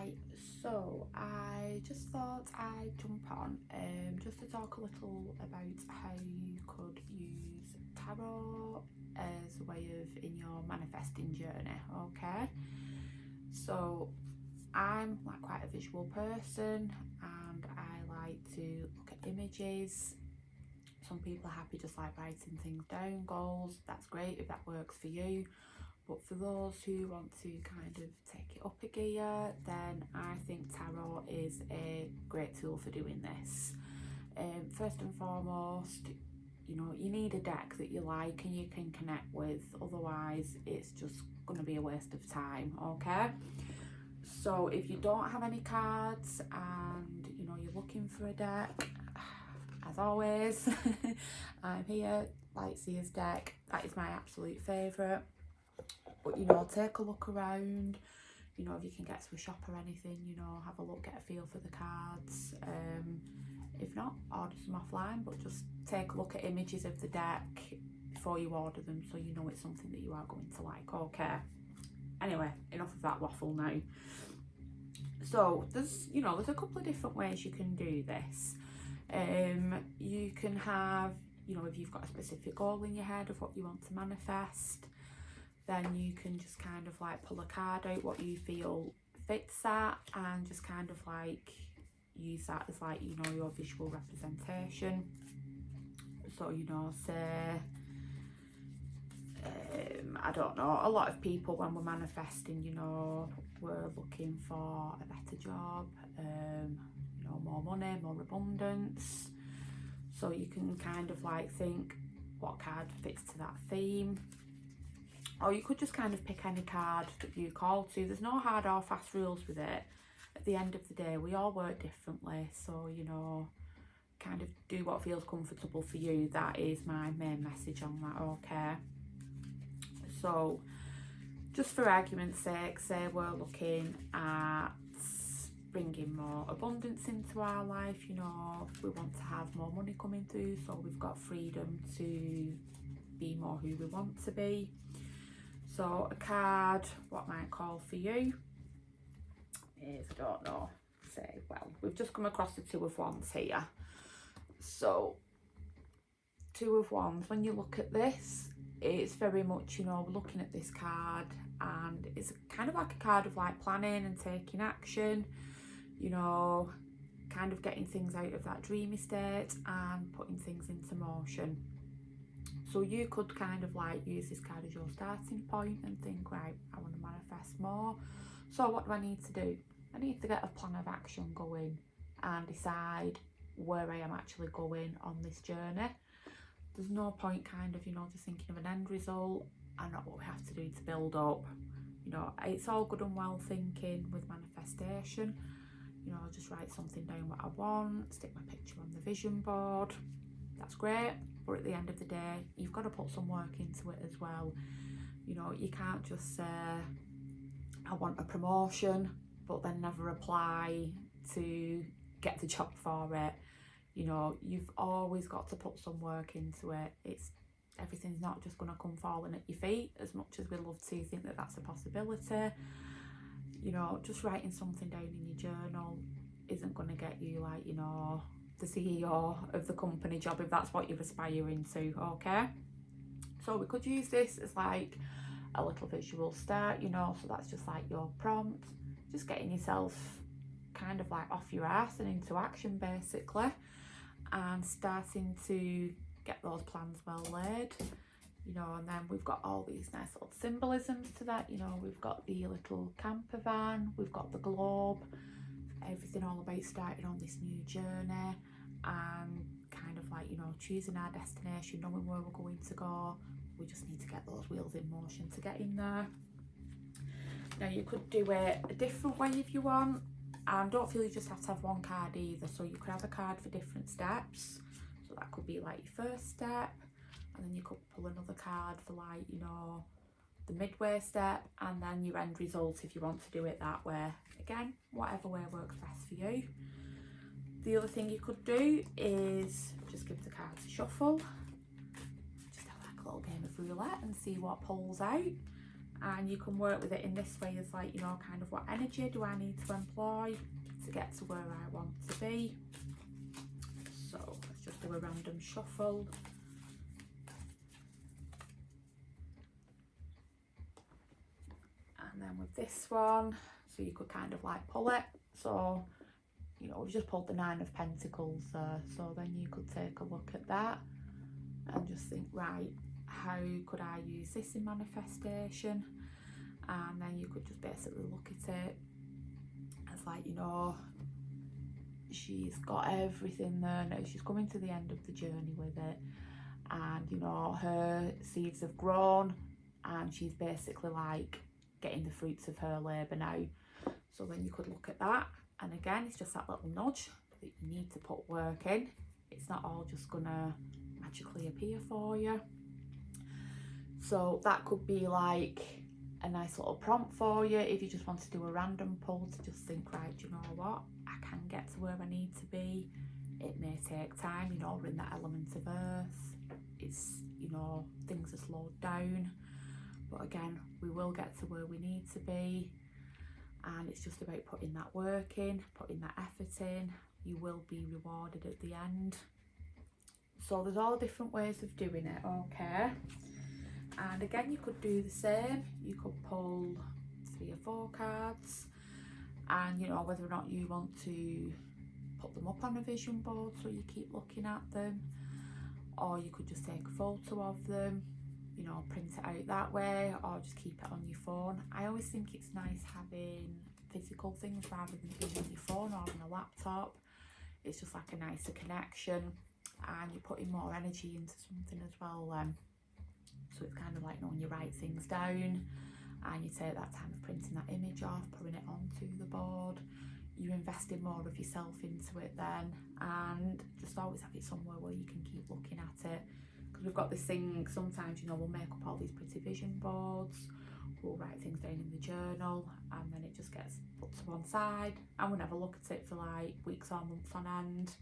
Right, so I just thought I'd jump on just to talk a little about how you could use tarot as a way of in your manifesting journey. Okay, so I'm like quite a visual person and I like to look at images. Some people are happy just like writing things down, goals. That's great if that works for you. But for those who want to kind of take it up a gear, then I think tarot is a great tool for doing this. First and foremost, you need a deck that you like and you can connect with, otherwise it's just going to be a waste of time, okay? So if you don't have any cards and you're looking for a deck, as always, I'm here. Lightseer's deck, that is my absolute favourite. But take a look around, if you can get to a shop or anything, have a look, get a feel for the cards. If not, order some offline, but just take a look at images of the deck before you order them so you know it's something that you are going to like. Okay, anyway, enough of that waffle now. So there's a couple of different ways you can do this. You can have, if you've got a specific goal in your head of what you want to manifest, then you can just kind of like pull a card out what you feel fits that and just kind of like use that as like your visual representation. So say I don't know, a lot of people when we're manifesting, we're looking for a better job, more money, more abundance. So you can kind of like think what card fits to that theme. Or you could just kind of pick any card that you call to. There's no hard or fast rules with it. At the end of the day, we all work differently. So, kind of do what feels comfortable for you. That is my main message on that, okay? So, just for argument's sake, say we're looking at bringing more abundance into our life. We want to have more money coming through, so we've got freedom to be more who we want to be. So a card, what might call for you is, I don't know, say, well, we've just come across the Two of Wands here. So Two of Wands, when you look at this, it's very much, we're looking at this card and it's kind of like a card of like planning and taking action, kind of getting things out of that dreamy state and putting things into motion. So you could kind of like use this card as your starting point and think, right, I want to manifest more. So what do I need to do? I need to get a plan of action going and decide where I am actually going on this journey. There's no point kind of, just thinking of an end result and not what we have to do to build up. It's all good and well thinking with manifestation. I'll just write something down what I want, stick my picture on the vision board. That's great. But at the end of the day, you've got to put some work into it as well. You can't just say, I want a promotion, but then never apply to get the job for it. You've always got to put some work into it. Everything's not just going to come falling at your feet, as much as we love to think that that's a possibility. Just writing something down in your journal isn't going to get you like, the CEO of the company job if that's what you're aspiring to, okay? So we could use this as like a little visual start, so that's just like your prompt, just getting yourself kind of like off your ass and into action basically, and starting to get those plans well laid, and then we've got all these nice little symbolisms to that. We've got the little camper van, we've got the globe, everything all about starting on this new journey and kind of like choosing our destination, knowing where we're going to go. We just need to get those wheels in motion to get in there. Now you could do it a different way if you want, and don't feel you just have to have one card either. So you could have a card for different steps. So that could be like your first step, and then you could pull another card for like the midway step, and then your end result if you want to do it that way. Again, whatever way works best for you. The other thing you could do is just give the cards a shuffle, just have like a little game of roulette and see what pulls out. And you can work with it in this way as like, you know, kind of what energy do I need to employ to get to where I want to be. So let's just do a random shuffle. And then with this one, so you could kind of like pull it. So, you know, we've just pulled the 9 of Pentacles there. So then you could take a look at that and just think, right, how could I use this in manifestation? And then you could just basically look at it as like, you know, she's got everything there now. She's coming to the end of the journey with it. And, you know, her seeds have grown and she's basically like getting the fruits of her labour now. So then you could look at that, and again it's just that little nudge that you need to put work in. It's not all just gonna magically appear for you. So that could be like a nice little prompt for you if you just want to do a random pull, to just think, right, do you know what, I can get to where I need to be. It may take time, you know, we're in that element of earth. It's, you know, things are slowed down. But again, we will get to where we need to be, and it's just about putting that work in, putting that effort in. You will be rewarded at the end. So there's all different ways of doing it, okay? And again, you could do the same. You could pull 3 or 4 cards, and you know, whether or not you want to put them up on a vision board so you keep looking at them, or you could just take a photo of them, you know, print it out that way, or just keep it on your phone. I always think it's nice having physical things rather than being on your phone or on a laptop. It's just like a nicer connection, and you're putting more energy into something as well. So it's kind of like, you know, when you write things down and you take that time of printing that image off, putting it onto the board, you're investing more of yourself into it then, and just always have it somewhere where you can keep looking at it. Because we've got this thing, sometimes, you know, we'll make up all these pretty vision boards, we'll write things down in the journal, and then it just gets put to one side and we'll never look at it for like weeks or months on end.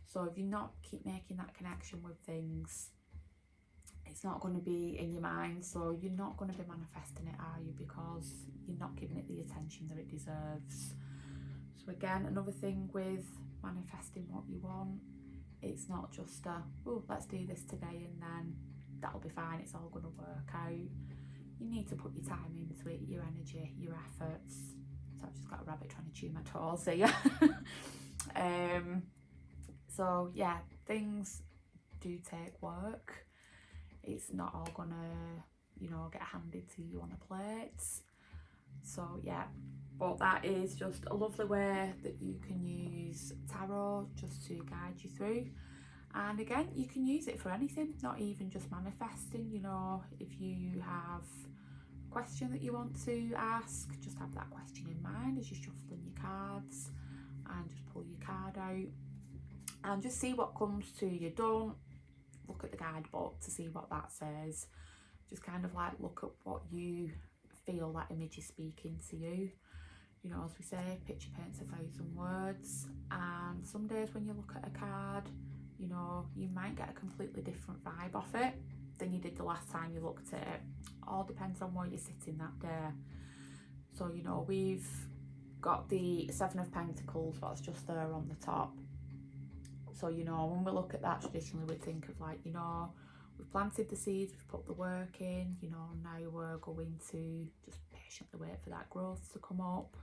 So if you not keep making that connection with things, it's not going to be in your mind, so you're not going to be manifesting it, are you? Because you're not giving it the attention that it deserves. So again, another thing with manifesting what you want, it's not just a, oh, let's do this today and then that'll be fine, it's all going to work out. You need to put your time into it, your energy, your efforts. So I've just got a rabbit trying to chew my toes here. So yeah, things do take work. It's not all gonna, you know, get handed to you on a plate. So yeah, but that is just a lovely way that you can use tarot just to guide you through. And again, you can use it for anything, not even just manifesting. You know, if you have a question that you want to ask, just have that question in mind as you're shuffling your cards, and just pull your card out and just see what comes to you. Don't look at the guidebook to see what that says. Just kind of like look at what you feel that image is speaking to you. You know, as we say, picture paints 1,000 words, and some days when you look at a card, you know, you might get a completely different vibe off it than you did the last time you looked at it. All depends on where you're sitting that day. So, you know, we've got the 7 of Pentacles, what's just there on the top. So, you know, when we look at that, traditionally we think of like, you know, we've planted the seeds, we've put the work in, you know, now we're going to just patiently wait for that growth to come up.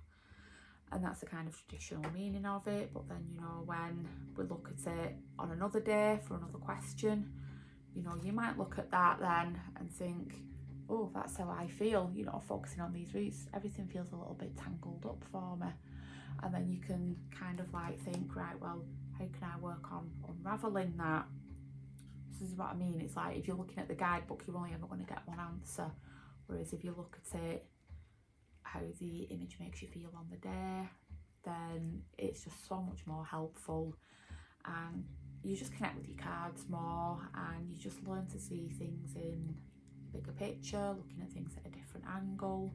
And that's the kind of traditional meaning of it. But then, you know, when we look at it on another day for another question, you know, you might look at that then and think, oh, that's how I feel, you know, focusing on these roots, everything feels a little bit tangled up for me. And then you can kind of like think, right, well, how can I work on unraveling that? This is what I mean. It's like if you're looking at the guidebook, you're only ever going to get one answer. Whereas if you look at it, how the image makes you feel on the day, then it's just so much more helpful, and you just connect with your cards more, and you just learn to see things in a bigger picture, looking at things at a different angle.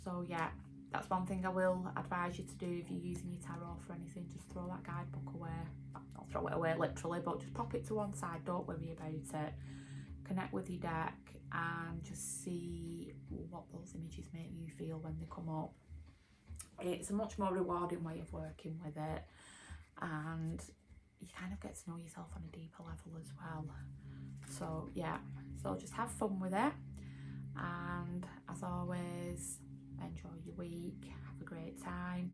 So yeah, that's one thing I will advise you to do if you're using your tarot for anything. Just throw that guidebook away. Not throw it away literally, but just pop it to one side, don't worry about it, connect with your deck and just see what those images make you feel when they come up. It's a much more rewarding way of working with it, and you kind of get to know yourself on a deeper level as well. So yeah, so just have fun with it, and